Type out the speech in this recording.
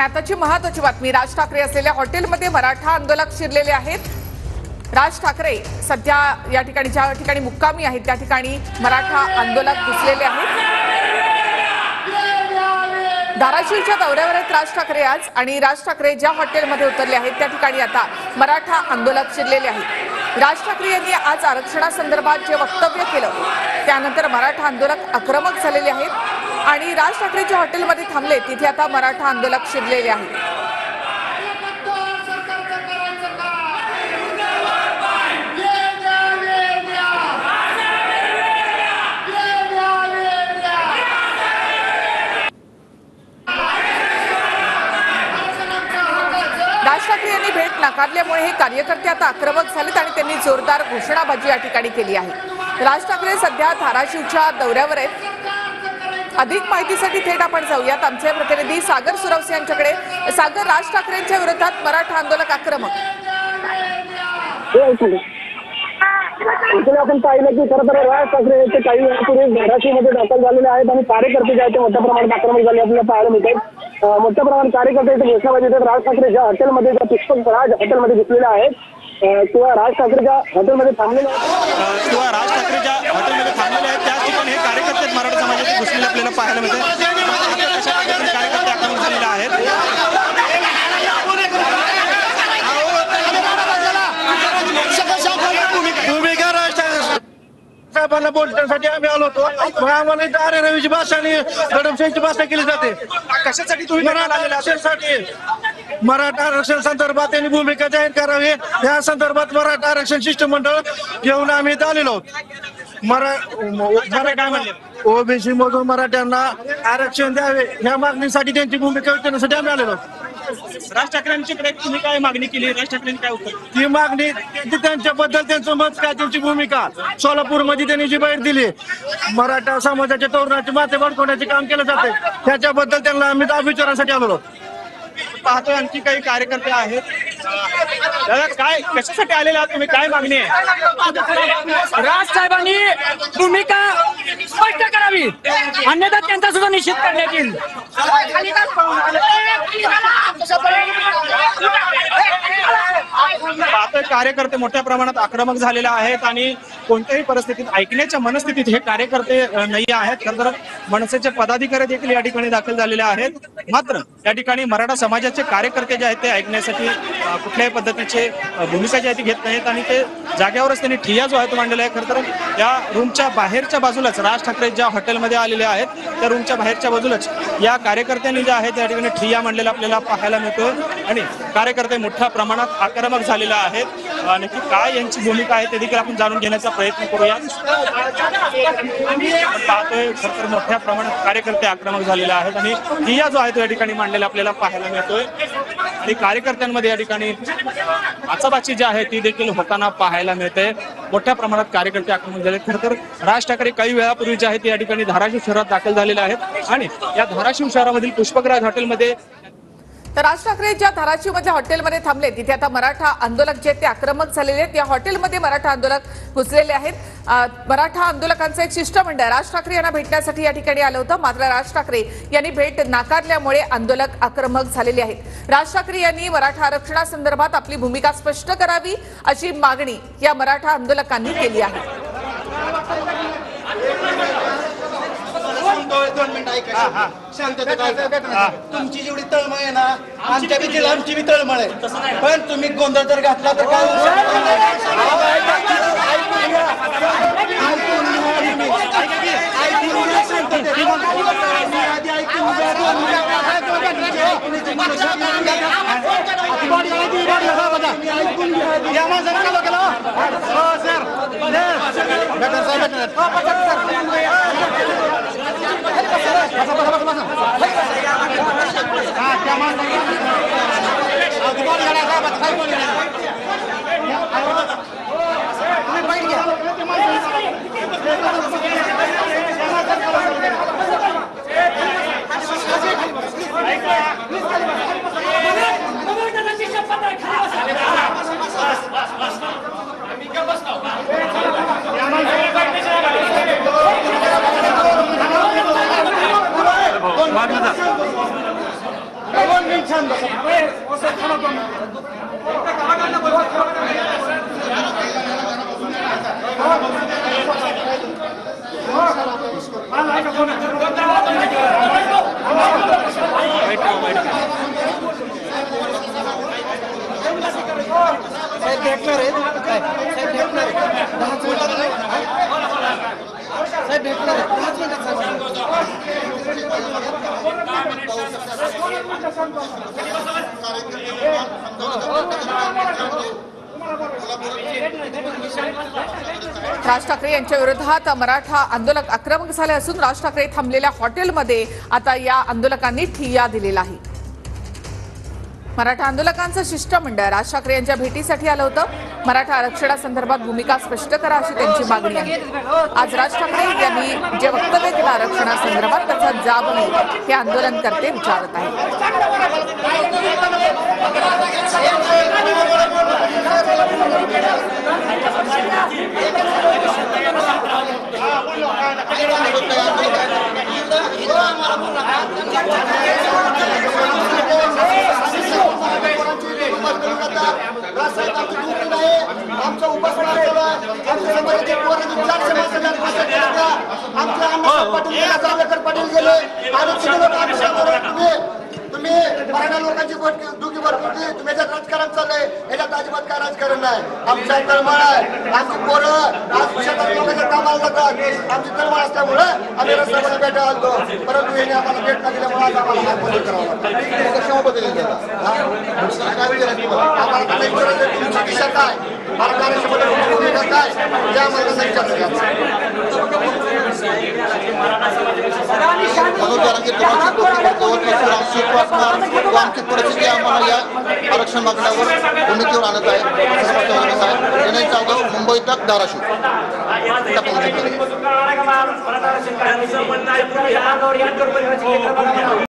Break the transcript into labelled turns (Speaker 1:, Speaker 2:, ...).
Speaker 1: आणि आताची महत्त्वाची बातमी, राज ठाकरे असलेल्या हॉटेलमध्ये मराठा आंदोलक शिरलेले आहेत। राज ठाकरे सध्या या ठिकाणी ज्या ठिकाणी मुक्कामी आहेत त्या ठिकाणी मराठा आंदोलक घुसलेले आहेत। धाराशिवच्या दौऱ्यावर आहेत राज ठाकरे आज, आणि राज ठाकरे ज्या हॉटेलमध्ये उतरले आहेत त्या ठिकाणी आता मराठा आंदोलक शिरलेले आहेत। राज ठाकरे यांनी आज आरक्षणासंदर्भात जे वक्तव्य केलं त्यानंतर मराठा आंदोलक आक्रमक झालेले आहेत आणि राज ठाकरेच्या हॉटेलमध्ये थांबले तिथे आता मराठा आंदोलक शिरलेले आहेत। राज ठाकरे यांनी भेट नाकारल्यामुळे हे कार्यकर्ते आता आक्रमक झालेत आणि त्यांनी जोरदार घोषणाबाजी या ठिकाणी केली आहे। राज ठाकरे सध्या धाराशिवच्या दौऱ्यावर आहेत। अधिक माहितीसाठी थेट आपण जाऊयात आमचे प्रतिनिधी सागर सुरवसे यांच्याकडे। सागर, राज ठाकरेंच्या विरोधात मराठा आंदोलक आक्रमक।
Speaker 2: आपण पाहिलं की खरं तर राज ठाकरे यांचे काही वेळापूर्वी धाराशिवमध्ये दाखल झालेले आहेत आणि कार्यकर्ते जे आहेत ते मोठ्या प्रमाणात आक्रमक झाले आपल्याला पाहायला मिळतात। मोठ्या प्रमाणात कार्यकर्ते इथे घोषणाबाजी देतात। राज ठाकरे ज्या हॉटेलमध्ये ज्या पुष्पक राज हॉटेलमध्ये घेतलेले आहेत किंवा राज ठाकरेच्या हॉटेलमध्ये थांबलेले आहेत
Speaker 3: किंवा राज ठाकरेच्या हॉटेलमध्ये थांबलेले आहेत त्याच ठिकाणी हे कार्यकर्ते मराठा समाजाचे घुसलेले आपल्याला पाहायला मिळते। कार्यकर्ते आक्रमक झालेले आहेत। साहेबांना बोलण्यासाठी आम्ही आलो होतो। आम्हाला इथं आर्य रवीची भाषा आणि दडपशाहीची भाषा केली जाते। कशासाठी तुम्ही मराठा आरक्षण संदर्भात त्यांनी भूमिका जाहीर करावी या संदर्भात मराठा आरक्षण शिष्टमंडळ घेऊन आम्ही इथं आलेलो आहोत। काय म्हणले ओबीसी मधून मराठ्यांना आरक्षण द्यावे या मागणीसाठी त्यांची भूमिका व्यक्तसाठी आम्ही आलेलो आहोत। राज ठाकरेंच्याकडे तुम्ही काय मागणी केली? राज ठाकरेंनी काय उत्तर? ही मागणी त्यांच्याबद्दल त्यांचं मत काय, त्यांची भूमिका सोलापूरमध्ये त्यांनी जी बाहेर दिली मराठा समाजाच्या तरुणाचे माथे भडकवण्याचे काम केलं जाते त्याच्याबद्दल त्यांना आम्ही विचारण्यासाठी आलेलो पाहतोय। आणखी काही कार्यकर्ते आहेत। दादा, काय कशासाठी आलेले आहात तुम्ही? काय मागणी आहे?
Speaker 4: राज साहेबांनी भूमिका स्पष्ट करावी अन्यथा त्यांचा सुद्धा निषेध करण्यात येईल।
Speaker 3: पाहतोय कार्यकर्ते मोठ्या प्रमाणात आक्रमक झालेले आहेत आणि कोणत्याही परिस्थितीत ऐकण्याच्या मनस्थितीत हे कार्यकर्ते नाही आहेत। खरं तर मनसेचे पदाधिकारी देखील या ठिकाणी दाखल झालेले आहेत। मात्र या ठिकाणी मराठा समाजाचे कार्यकर्ते जे आहेत ते ऐकण्यासाठी कुठल्याही पद्धतीचे भूमिका जी आहे ती घेत नाहीत आणि ते जाग्यावरच त्यांनी ठिय्या जो आहे तो मांडलेला आहे। खरं तर या रूमच्या बाहेरच्या बाजूलाच राज ठाकरे ज्या हॉटेलमध्ये आलेले आहेत त्या रूमच्या बाहेरच्या बाजूलाच या कार्यकर्त्यांनी जे आहे त्या ठिकाणी ठिय्या मांडलेला आपल्याला पाहायला मिळतोय आणि कार्यकर्ते मोठ्या प्रमाणात आक्रमक झालेले आहेत। नक्की काय यांची भूमिका आहे ते देखील आपण जाणून घेण्याचा प्रयत्न करूया। पाहतोय खरं तर मोठ्या प्रमाणात कार्यकर्ते आक्रमक झालेले आहेत आणि ठिय्या जो आहे तो या ठिकाणी मांडलेला आपल्याला पाहायला मिळतोय आणि कार्यकर्त्यांमध्ये या ठिकाणी आचाबाची जी आहे ती देखील होताना पाहायला मिळते। मोठ्या प्रमाणात कार्यकर्ते आक्रमक झाले। खरं तर राज ठाकरे काही वेळापूर्वी जे आहेत या ठिकाणी धाराशिव शहरात दाखल झालेले आहेत आणि या धाराशिव शहरामधील पुष्पकराज हॉटेलमध्ये
Speaker 1: तर राज ठाकरे ज्या धाराशिवमधल्या हॉटेलमध्ये थांबले तिथे आता मराठा आंदोलक जे ते आक्रमक झालेले आहेत। या हॉटेलमध्ये मराठा आंदोलक घुसलेले आहेत। मराठा आंदोलकांचं एक शिष्टमंडळ राज ठाकरे यांना भेटण्यासाठी या ठिकाणी आलं होतं, मात्र राज ठाकरे यांनी भेट नाकारल्यामुळे आंदोलक आक्रमक झालेले आहेत। राज ठाकरे यांनी मराठा आरक्षणासंदर्भात आपली भूमिका स्पष्ट करावी अशी मागणी या मराठा आंदोलकांनी केली आहे।
Speaker 5: तुमची जेवढी तळमळ आहे ना आमच्या भीतीला आमची बी तळमळ आहे, पण तुम्ही गोंधळ जर घातला तर काय छान साहेब भेटणार आहेत काय साहेब भेटणार आहेत 10 मिनिटात साहेब भेटणार आहेत 10
Speaker 1: राज ठाकरे यांच्या विरोधात मराठा आंदोलक आक्रमक झाले असून राज ठाकरे थांबलेल्या हॉटेलमध्ये आता या आंदोलकांनी ठिय्या दिलेला आहे। मराठा आंदोलकांचं शिष्टमंडळ राज ठाकरे यांच्या भेटीसाठी आलं होतं। मराठा आरक्षणासंदर्भात भूमिका स्पष्ट करा अशी त्यांची मागणी आहे। आज राज ठाकरे यांनी जे वक्तव्य केलं आरक्षणासंदर्भात त्याचा जाब हे आंदोलनकर्ते विचारत आहेत।
Speaker 5: आमच्या उपासना आमच्या समाजाचे पाटील गेले आणि तुम्ही मराठा लोकांची दुखी भरपूर तुम्ही याच्यात राजकारण चाललंय याच्यात अजिबात काय राजकारण नाही। आमच्या तळमळ आहे आमची पोरं आज शेतात लोकांच्या कामाला जातात आमची तळमळ असल्यामुळे आम्ही रस्त्यामध्ये भेटायला आलो परंतु यांनी आम्हाला भेट न दिल्यामुळे आज आम्हाला हात बदल करावा आम्हाला तुमची दिशा काय मला कार्यक्षमता भूमिका काय या मला आमची परिस्थिती आम्हाला या आरक्षण मागण्यावर भूमिकेवर आणत आहे। मुंबई तक धाराशिव